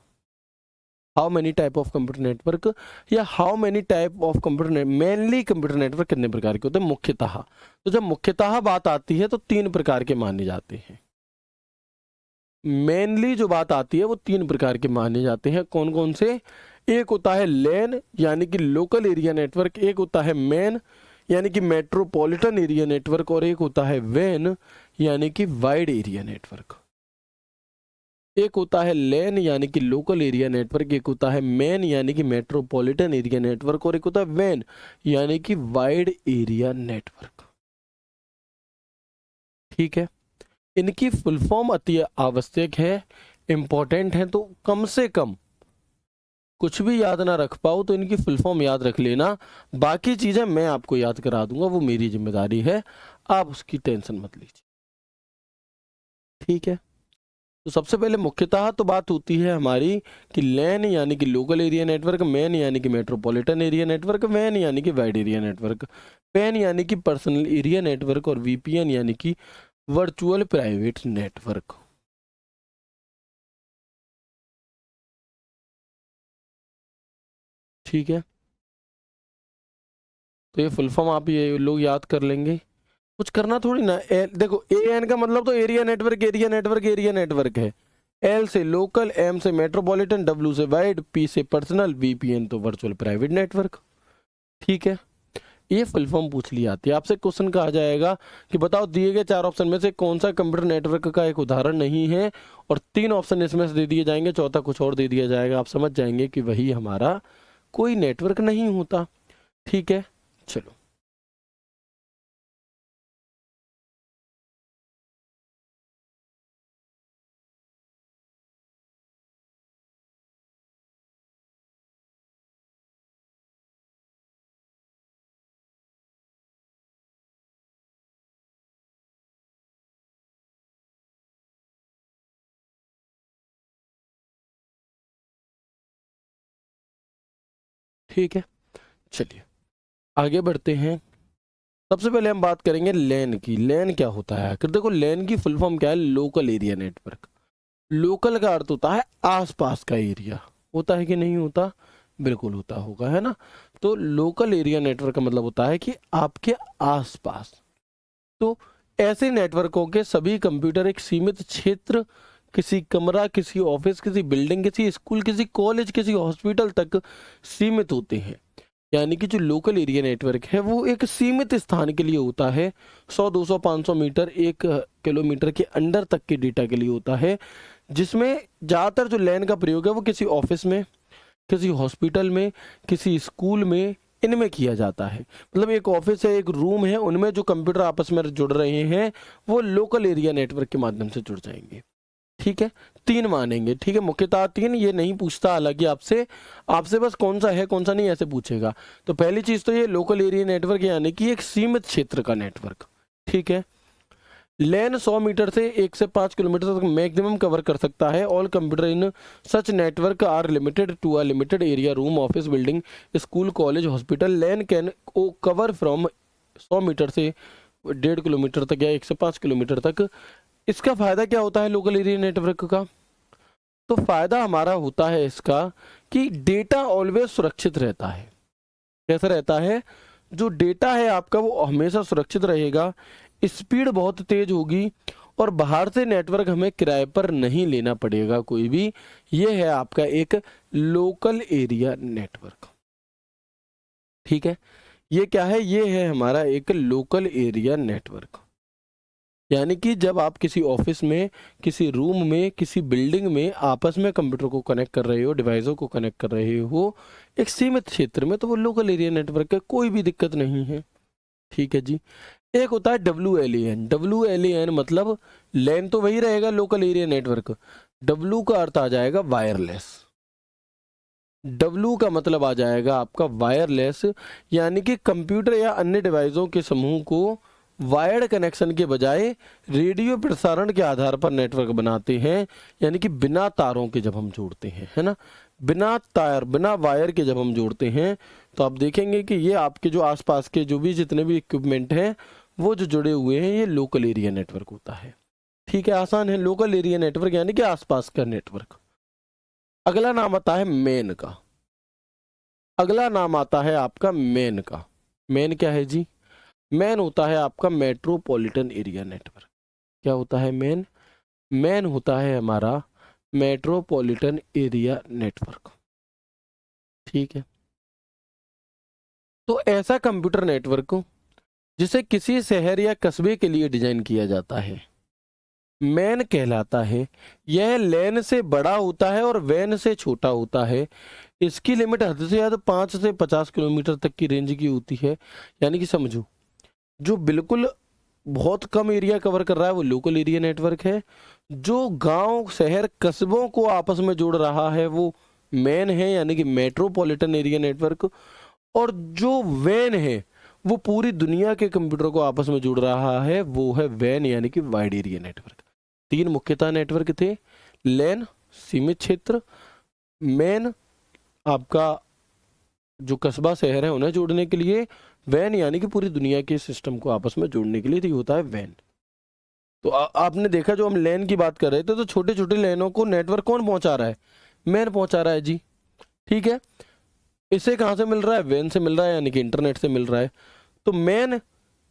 how many type of computer network, या how many type of computer, mainly computer network कितने प्रकार के होते हैं मुख्यतः। तो जब मुख्यतः बात आती है तो तीन प्रकार के माने जाते हैं। मेनली जो बात आती है वो तीन प्रकार के माने जाते हैं। कौन कौन से? एक होता है लैन यानी कि लोकल एरिया नेटवर्क, एक होता है मैन यानी कि मेट्रोपॉलिटन एरिया नेटवर्क, और एक होता है वैन यानी कि वाइड एरिया नेटवर्क। एक होता है लैन यानी कि लोकल एरिया नेटवर्क, एक होता है मैन यानी कि मेट्रोपॉलिटन एरिया नेटवर्क, और एक होता है वैन यानी कि वाइड एरिया नेटवर्क। ठीक है, इनकी फुल फॉर्म अति आवश्यक है, इंपॉर्टेंट है, तो कम से कम कुछ भी याद ना रख पाओ तो इनकी फुल फॉर्म याद रख लेना। बाकी चीजें मैं आपको याद करा दूंगा, वो मेरी जिम्मेदारी है, आप उसकी टेंशन मत लीजिए। ठीक है, तो सबसे पहले मुख्यतः तो बात होती है हमारी कि लैन यानी कि लोकल एरिया नेटवर्क, मैन यानी कि मेट्रोपॉलिटन एरिया नेटवर्क, वैन यानी कि वाइड एरिया नेटवर्क, पैन यानी कि पर्सनल एरिया नेटवर्क, और वीपीएन यानी कि वर्चुअल प्राइवेट नेटवर्क। ठीक है, तो ये फुल फॉर्म आप ये लोग याद कर लेंगे, कुछ करना थोड़ी ना। देखो ए एन का मतलब तो area network, area network, area network है। एल से लोकल, एम से मेट्रोपॉलिटन, डब्ल्यू से वाइड, पी से पर्सनल, वीपीएन तो वर्चुअल प्राइवेट नेटवर्क। ठीक है, ये फुल फॉर्म पूछ ली जाती है आपसे। क्वेश्चन कहा जाएगा कि बताओ दिए गए 4 ऑप्शन में से कौन सा कंप्यूटर नेटवर्क का एक उदाहरण नहीं है, और 3 ऑप्शन इसमें से दे दिए जाएंगे, चौथा कुछ और दे दिया जाएगा। आप समझ जाएंगे कि वही हमारा कोई नेटवर्क नहीं होता। ठीक है, चलो ठीक है, चलिए आगे बढ़ते हैं। सबसे पहले हम बात करेंगे लैन की। लैन क्या होता है आखिर? देखो लैन की फुल फॉर्म क्या है? Local area network. लोकल का अर्थ होता है आसपास का एरिया। होता है कि नहीं होता? बिल्कुल होता होगा, है ना। तो लोकल एरिया नेटवर्क का मतलब होता है कि आपके आसपास। तो ऐसे नेटवर्कों के सभी कंप्यूटर एक सीमित क्षेत्र, किसी कमरा, किसी ऑफिस, किसी बिल्डिंग, किसी स्कूल, किसी कॉलेज, किसी हॉस्पिटल तक सीमित होते हैं। यानी कि जो लोकल एरिया नेटवर्क है वो एक सीमित स्थान के लिए होता है। 100, 200, 500 मीटर, 1 किलोमीटर के अंदर तक के डेटा के लिए होता है, जिसमें ज़्यादातर जो लैन का प्रयोग है वो किसी ऑफिस में, किसी हॉस्पिटल में, किसी स्कूल में, इनमें किया जाता है। मतलब एक ऑफिस है, एक रूम है, उनमें जो कंप्यूटर आपस में जुड़ रहे हैं वो लोकल एरिया नेटवर्क के माध्यम से जुड़ जाएंगे। ठीक है, 3 मानेंगे। ठीक है, मुख्यतः 3, ये नहीं पूछता हालांकि आपसे, आपसे बस कौन सा है कौन सा नहीं ऐसे पूछेगा। तो पहली चीज तो ये लोकल एरिया नेटवर्क यानी कि एक सीमित क्षेत्र का नेटवर्क। ठीक है, लैन 100 मीटर से 1 से 5 किलोमीटर तक मैक्सिमम कवर कर सकता है। All computer in such network are limited to a limited area, room, office, building, school, college, hospital. LAN can cover from 100 metre से 1.5 किलोमीटर तक या 1 से 5 किलोमीटर तक। इसका फायदा क्या होता है लोकल एरिया नेटवर्क का? तो फायदा हमारा होता है इसका कि डेटा ऑलवेज सुरक्षित रहता है। कैसा रहता है? जो डेटा है आपका वो हमेशा सुरक्षित रहेगा, स्पीड बहुत तेज होगी, और बाहर से नेटवर्क हमें किराए पर नहीं लेना पड़ेगा कोई भी। ये है आपका एक लोकल एरिया नेटवर्क। ठीक है, ये क्या है? ये है हमारा एक लोकल एरिया नेटवर्क। यानी कि जब आप किसी ऑफिस में, किसी रूम में, किसी बिल्डिंग में आपस में कंप्यूटर को कनेक्ट कर रहे हो, डिवाइसों को कनेक्ट कर रहे हो एक सीमित क्षेत्र में, तो वो लोकल एरिया नेटवर्क है, कोई भी दिक्कत नहीं है। ठीक है जी। एक होता है WLAN। WLAN मतलब लैन तो वही रहेगा लोकल एरिया नेटवर्क, W का अर्थ आ जाएगा वायरलेस। W का मतलब आ जाएगा आपका वायरलेस, यानी कि कंप्यूटर या अन्य डिवाइसों के समूह को वायर्ड कनेक्शन के बजाय रेडियो प्रसारण के आधार पर नेटवर्क बनाते हैं। यानी कि बिना तारों के जब हम जोड़ते हैं, है ना, बिना तार, बिना वायर के जब हम जोड़ते हैं, तो आप देखेंगे कि ये आपके जो आसपास के जो भी जितने भी इक्विपमेंट हैं वो जो जुड़े हुए हैं, ये लोकल एरिया नेटवर्क होता है। ठीक है, आसान है। लोकल एरिया नेटवर्क यानी कि आसपास का नेटवर्क। अगला नाम आता है मेन का। अगला नाम आता है आपका मेन का। मेन क्या है जी? मेन होता है आपका मेट्रोपॉलिटन एरिया नेटवर्क। क्या होता है मेन? मेन होता है हमारा मेट्रोपॉलिटन एरिया नेटवर्क। ठीक है, तो ऐसा कंप्यूटर नेटवर्क जिसे किसी शहर या कस्बे के लिए डिजाइन किया जाता है मैन कहलाता है। यह लैन से बड़ा होता है और वैन से छोटा होता है। इसकी लिमिट हद से ज़्यादा 5 से 50 किलोमीटर तक की रेंज की होती है। यानी कि समझो, जो बिल्कुल बहुत कम एरिया कवर कर रहा है वो लोकल एरिया नेटवर्क है। जो गांव, शहर, कस्बों को आपस में जोड़ रहा है वो मैन है, यानी कि मेट्रोपॉलिटन एरिया नेटवर्क। और जो वैन है वो पूरी दुनिया के कंप्यूटर को आपस में जोड़ रहा है, वो है वैन, यानी कि वाइड एरिया नेटवर्क। 3 मुख्यतः नेटवर्क थे। लैन सीमित क्षेत्र, मैन आपका जो कस्बा शहर है उन्हें जोड़ने के लिए, वैन यानी कि पूरी दुनिया के सिस्टम को आपस में जोड़ने के लिए, तो ये होता है वैन। तो आपने देखा जो हम लैन की बात कर रहे थे, तो छोटे छोटे लैनों को नेटवर्क कौन पहुंचा रहा है? मैन पहुंचा रहा है जी। ठीक है, इसे कहाँ से मिल रहा है? वैन से मिल रहा है, यानी कि इंटरनेट से मिल रहा है। तो मैन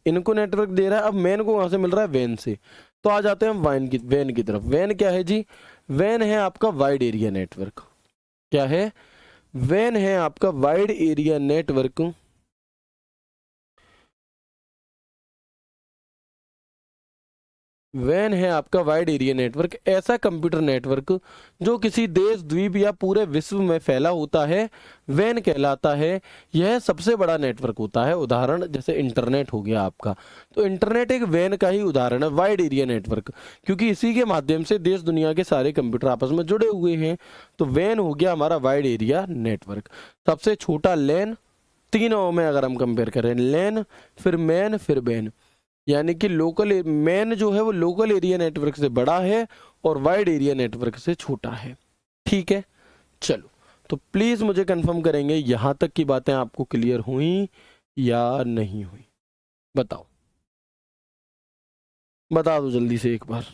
इनको नेटवर्क दे रहा है, अब मैन को कहाँ से मिल रहा है? वैन से। तो आ जाते हैं हम वैन की तरफ। वैन क्या है जी? वैन है आपका वाइड एरिया नेटवर्क। क्या है? वैन है आपका वाइड एरिया नेटवर्क। वैन है आपका वाइड एरिया नेटवर्क, ऐसा कंप्यूटर नेटवर्क जो किसी देश, द्वीप या पूरे विश्व में फैला होता है, वैन कहलाता है। यह सबसे बड़ा नेटवर्क होता है। उदाहरण जैसे इंटरनेट हो गया आपका, तो इंटरनेट एक वैन का ही उदाहरण है, वाइड एरिया नेटवर्क, क्योंकि इसी के माध्यम से देश दुनिया के सारे कंप्यूटर आपस में जुड़े हुए हैं। तो वैन हो गया हमारा वाइड एरिया नेटवर्क। सबसे छोटा लैन, तीनों में अगर हम कंपेयर करें, लैन फिर मैन फिर वैन, यानी कि लोकल मैन जो है वो लोकल एरिया नेटवर्क से बड़ा है और वाइड एरिया नेटवर्क से छोटा है। ठीक है, चलो तो प्लीज मुझे कंफर्म करेंगे यहां तक की बातें आपको क्लियर हुई या नहीं हुई? बताओ, बता दो जल्दी से एक बार।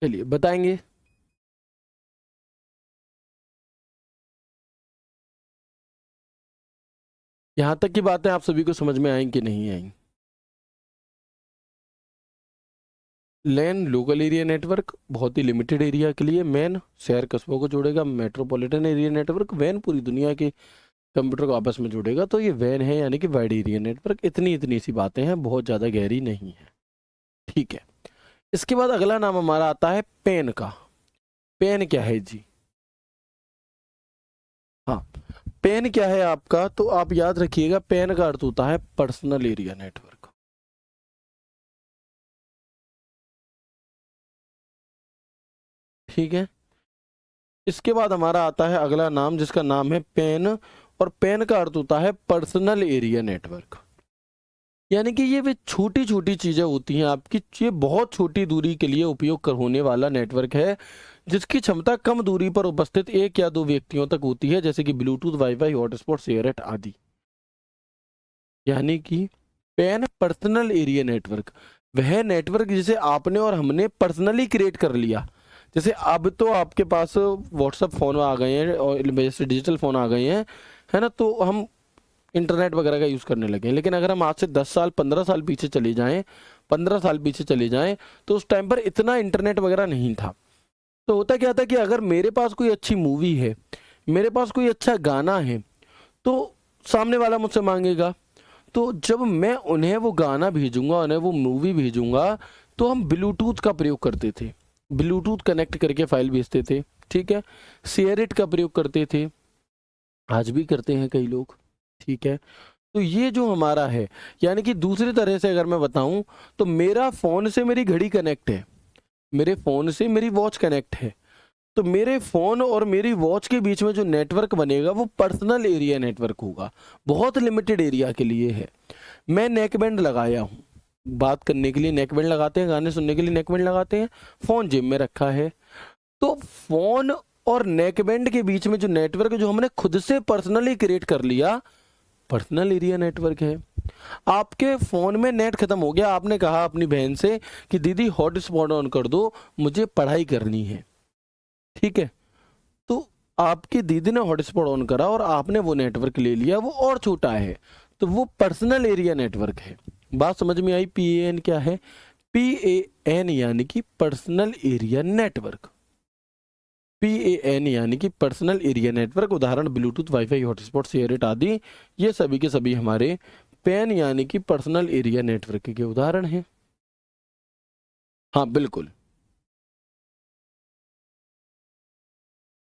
चलिए बताएंगे। यहां तक की बातें आप सभी को समझ में आएंगी कि नहीं आएंगी? लैन लोकल एरिया नेटवर्क बहुत ही लिमिटेड एरिया के लिए, मैन शहर कस्बों को जोड़ेगा, मेट्रोपॉलिटन एरिया नेटवर्क, वैन पूरी दुनिया के कंप्यूटर को आपस में जोड़ेगा। तो ये वैन है, यानी कि वाइड एरिया नेटवर्क। इतनी इतनी सी बातें हैं, बहुत ज़्यादा गहरी नहीं है। ठीक है, इसके बाद अगला नाम हमारा आता है पेन का। पेन क्या है जी? हाँ, पेन क्या है आपका? तो आप याद रखिएगा, पेन का अर्थ होता है पर्सनल एरिया नेटवर्क। ठीक है, इसके बाद हमारा आता है अगला नाम, जिसका नाम है पेन, और पेन का अर्थ होता है पर्सनल एरिया नेटवर्क। यानी कि ये वे छोटी छोटी चीजें होती हैं आपकी, ये बहुत छोटी दूरी के लिए उपयोग कर होने वाला नेटवर्क है, जिसकी क्षमता कम दूरी पर उपस्थित एक या दो व्यक्तियों तक होती है, जैसे कि ब्लूटूथ, वाईफाई, हॉटस्पॉट, शेयरनेट आदि। यानी कि पेन पर्सनल एरिया नेटवर्क, वह नेटवर्क जिसे आपने और हमने पर्सनली क्रिएट कर लिया। जैसे अब तो आपके पास व्हाट्सएप फोन आ गए हैं और जैसे डिजिटल फोन आ गए हैं, है ना, तो हम इंटरनेट वगैरह का यूज़ करने लगे हैं। लेकिन अगर हम आज से 10 साल 15 साल पीछे चले जाएं, 15 साल पीछे चले जाएं, तो उस टाइम पर इतना इंटरनेट वगैरह नहीं था। तो होता क्या था कि अगर मेरे पास कोई अच्छी मूवी है, मेरे पास कोई अच्छा गाना है, तो सामने वाला मुझसे मांगेगा। तो जब मैं उन्हें वो गाना भेजूंगा, उन्हें वो मूवी भेजूंगा, तो हम ब्लूटूथ का प्रयोग करते थे, ब्लूटूथ कनेक्ट करके फाइल भेजते थे। ठीक है, शेयर इट का प्रयोग करते थे, आज भी करते हैं कई लोग। ठीक है, तो ये जो हमारा है, यानी कि दूसरी तरह से अगर मैं बताऊं, तो मेरा फोन से मेरी घड़ी कनेक्ट है, मेरे फोन से मेरी वॉच कनेक्ट है। तो मेरे फोन और मेरी वॉच के बीच में जो नेटवर्क बनेगा वो पर्सनल एरिया नेटवर्क होगा, बहुत लिमिटेड एरिया के लिए है। मैं नेकबैंड लगाया हूँ, बात करने के लिए नेकबैंड लगाते हैं, गाने सुनने के लिए नेकबैंड लगाते हैं, फोन जिम में रखा है। तो फोन और नेकबैंड के बीच में जो नेटवर्क जो हमने खुद से पर्सनली क्रिएट कर लिया, पर्सनल एरिया नेटवर्क है। आपके फोन में नेट खत्म हो गया, आपने कहा अपनी बहन से कि दीदी हॉटस्पॉट ऑन कर दो, मुझे पढ़ाई करनी है। ठीक है, तो आपकी दीदी ने हॉटस्पॉट ऑन करा और आपने वो नेटवर्क ले लिया, वो और छोटा है, तो वो पर्सनल एरिया नेटवर्क है। बात समझ में आई? PAN क्या है? PAN यानी कि पर्सनल एरिया नेटवर्क। PAN यानी कि पर्सनल एरिया नेटवर्क। उदाहरण ब्लूटूथ, वाईफाई, हॉटस्पॉट, शेयरइट आदि, ये सभी के सभी हमारे पैन यानी कि पर्सनल एरिया नेटवर्क के उदाहरण हैं। हाँ बिल्कुल,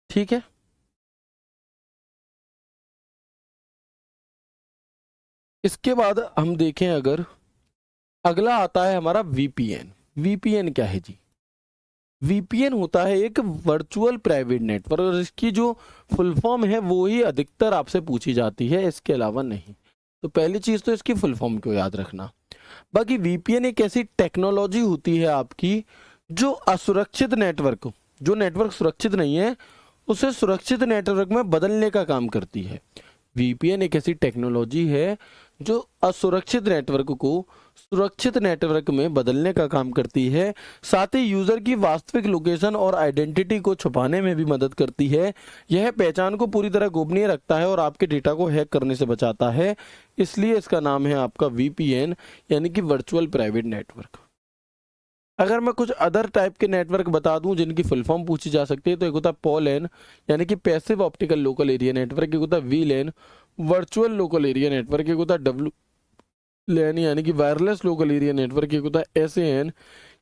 ठीक है। इसके बाद हम देखें, अगर अगला आता है हमारा VPN। VPN क्या है जी? VPN होता है एक वर्चुअल प्राइवेट नेटवर्क, और इसकी जो फुल फॉर्म है वो ही अधिकतर आपसे पूछी जाती है, इसके अलावा नहीं। तो पहली चीज तो इसकी फुल फॉर्म को याद रखना। बाकी VPN एक ऐसी टेक्नोलॉजी होती है आपकी, जो असुरक्षित नेटवर्क, जो नेटवर्क सुरक्षित नहीं है, उसे सुरक्षित नेटवर्क में बदलने का काम करती है। वीपीएन एक ऐसी टेक्नोलॉजी है जो असुरक्षित नेटवर्क को सुरक्षित नेटवर्क में बदलने का काम करती है। साथ ही यूजर की वास्तविक लोकेशन और आइडेंटिटी को छुपाने में भी मदद करती है। यह पहचान को पूरी तरह गोपनीय रखता है और आपके डेटा को हैक करने से बचाता है। इसलिए इसका नाम है आपका वीपीएन, यानी कि वर्चुअल प्राइवेट नेटवर्क। अगर मैं कुछ अदर टाइप के नेटवर्क बता दूं जिनकी फुल फॉर्म पूछी जा सकती है, तो एक होता है पॉलैन, यानी कि passive optical local area network. एक होता है वीलैन, वर्चुअल लोकल एरिया नेटवर्क। एक होता है डब्ल्यू लैन, यानी कि वायरलेस लोकल एरिया नेटवर्क। एक होता है एसएएन,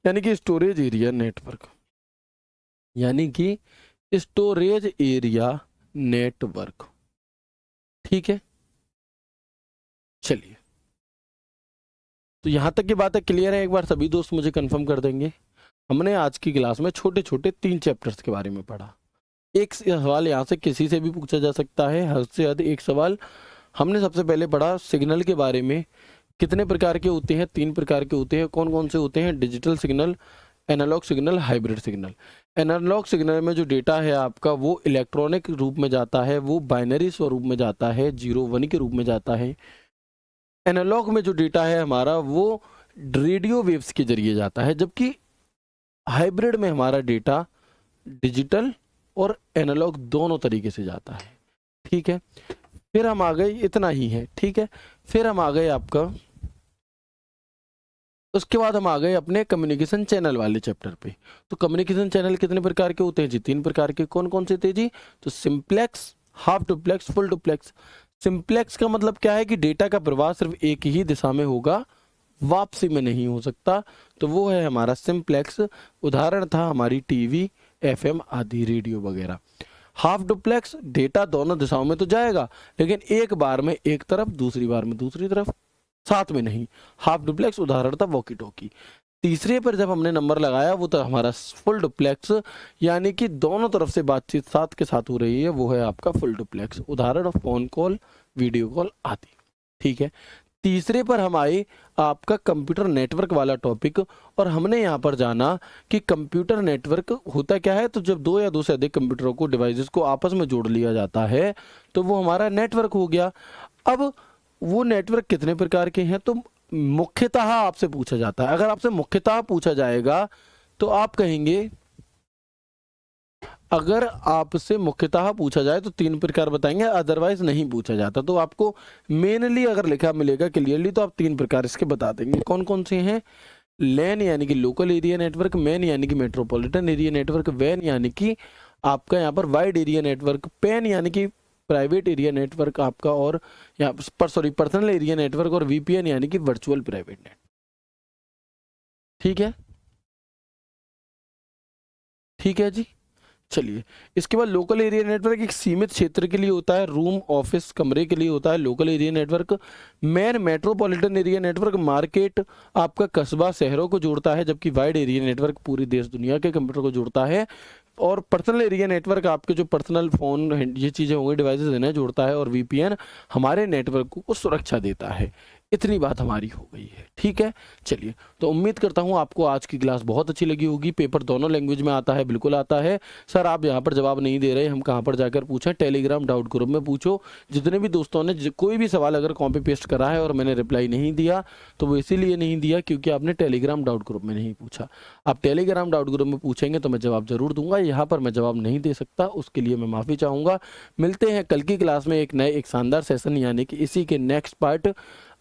यानी कि स्टोरेज एरिया नेटवर्क, यानी कि स्टोरेज एरिया नेटवर्क। ठीक है, चलिए, तो यहां तक की बातें क्लियर है। एक बार सभी दोस्त मुझे कंफर्म कर देंगे। हमने आज की क्लास में छोटे छोटे 3 चैप्टर्स के बारे में पढ़ा। एक सवाल यहाँ से किसी से भी पूछा जा सकता है, हद से हद एक सवाल। हमने सबसे पहले पढ़ा सिग्नल के बारे में, कितने प्रकार के होते हैं, 3 प्रकार के होते हैं। कौन कौन से होते हैं? Digital signal, analog signal, hybrid signal. Analog signal में जो डेटा है आपका वो इलेक्ट्रॉनिक रूप में जाता है, वो बाइनरी स्वरूप में जाता है, 0-1 के रूप में जाता है। एनालॉग में जो डेटा है हमारा वो रेडियो वेव्स के जरिए जाता है, जबकि हाइब्रिड में हमारा डेटा डिजिटल और एनालॉग दोनों तरीके से जाता है। ठीक है, फिर हम आ गए, इतना ही है। ठीक है, फिर हम आ गए आपका, उसके बाद हम आ गए अपने कम्युनिकेशन चैनल वाले चैप्टर पे। तो कम्युनिकेशन चैनल कितने प्रकार के होते हैं जी? 3 प्रकार के। कौन कौन से थे जी? तो simplex, half duplex, full duplex. Simplex का मतलब क्या है कि डेटा का प्रवाह सिर्फ एक ही दिशा में होगा, वापसी में नहीं हो सकता, तो वो है हमारा सिंप्लेक्स। उदाहरण था हमारी टीवी, एफएम आदि, रेडियो वगैरह। हाफ डुप्लेक्स, डेटा दोनों दिशाओं में तो जाएगा, लेकिन एक बार में एक तरफ, दूसरी बार में दूसरी तरफ, साथ में नहीं। हाफ डुप्लेक्स उदाहरण था वॉकी टॉकी। तीसरे पर जब हमने नंबर लगाया वो तो हमारा फुल डुप्लेक्स, यानी कि दोनों तरफ से बातचीत साथ के साथ हो रही है, वो है आपका फुल डुप्लेक्स। उदाहरण फोन कॉल, वीडियो कॉल आदि। ठीक है, तीसरे पर हम आए आपका कंप्यूटर नेटवर्क वाला टॉपिक, और हमने यहाँ पर जाना कि कंप्यूटर नेटवर्क होता क्या है। तो जब 2 या 2 से अधिक कंप्यूटरों को, डिवाइसेस को आपस में जोड़ लिया जाता है तो वो हमारा नेटवर्क हो गया। अब वो नेटवर्क कितने प्रकार के हैं? तो मुख्यतः आपसे पूछा जाता है। अगर आपसे मुख्यतः पूछा जाएगा तो आप कहेंगे, अगर आपसे मुख्यतः पूछा जाए तो 3 प्रकार बताएंगे, अदरवाइज नहीं पूछा जाता। तो आपको मेनली अगर लिखा मिलेगा क्लियरली तो आप 3 प्रकार इसके बता देंगे। कौन कौन से हैं? लैन यानी कि लोकल एरिया नेटवर्क, मैन यानी कि मेट्रोपॉलिटन एरिया नेटवर्क, वैन यानी कि आपका यहाँ पर वाइड एरिया नेटवर्क, पैन यानी कि प्राइवेट एरिया नेटवर्क आपका, और यहाँ पर पर्सनल एरिया नेटवर्क, और वीपीएन यानी कि वर्चुअल प्राइवेट नेटवर्क। ठीक है, ठीक है जी। चलिए, इसके बाद लोकल एरिया नेटवर्क एक सीमित क्षेत्र के लिए होता है, रूम, ऑफिस, कमरे के लिए होता है local area network. Man metropolitan area network market, आपका कस्बा, शहरों को जोड़ता है, जबकि वाइड एरिया नेटवर्क पूरी देश दुनिया के कंप्यूटर को जोड़ता है। और पर्सनल एरिया नेटवर्क आपके जो पर्सनल फोन, ये चीज़ें होंगी, डिवाइसेस इन्हें जोड़ता है। और वीपीएन हमारे नेटवर्क को सुरक्षा देता है। इतनी बात हमारी हो गई है। ठीक है, चलिए, तो उम्मीद करता हूँ आपको आज की क्लास बहुत अच्छी लगी होगी। पेपर दोनों लैंग्वेज में आता है, बिल्कुल आता है। सर आप यहाँ पर जवाब नहीं दे रहे, हम कहाँ पर जाकर पूछें? टेलीग्राम डाउट ग्रुप में पूछो। जितने भी दोस्तों ने कोई भी सवाल अगर कॉपी पेस्ट करा है और मैंने रिप्लाई नहीं दिया, तो वो इसीलिए नहीं दिया क्योंकि आपने टेलीग्राम डाउट ग्रुप में नहीं पूछा। आप टेलीग्राम डाउट ग्रुप में पूछेंगे तो मैं जवाब जरूर दूंगा। यहाँ पर मैं जवाब नहीं दे सकता, उसके लिए मैं माफ़ी चाहूँगा। मिलते हैं कल की क्लास में एक शानदार सेशन, यानी कि इसी के नेक्स्ट पार्ट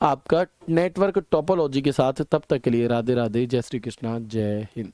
आपका नेटवर्क टोपोलॉजी के साथ। तब तक के लिए राधे राधे, जय श्री कृष्णा, जय हिंद।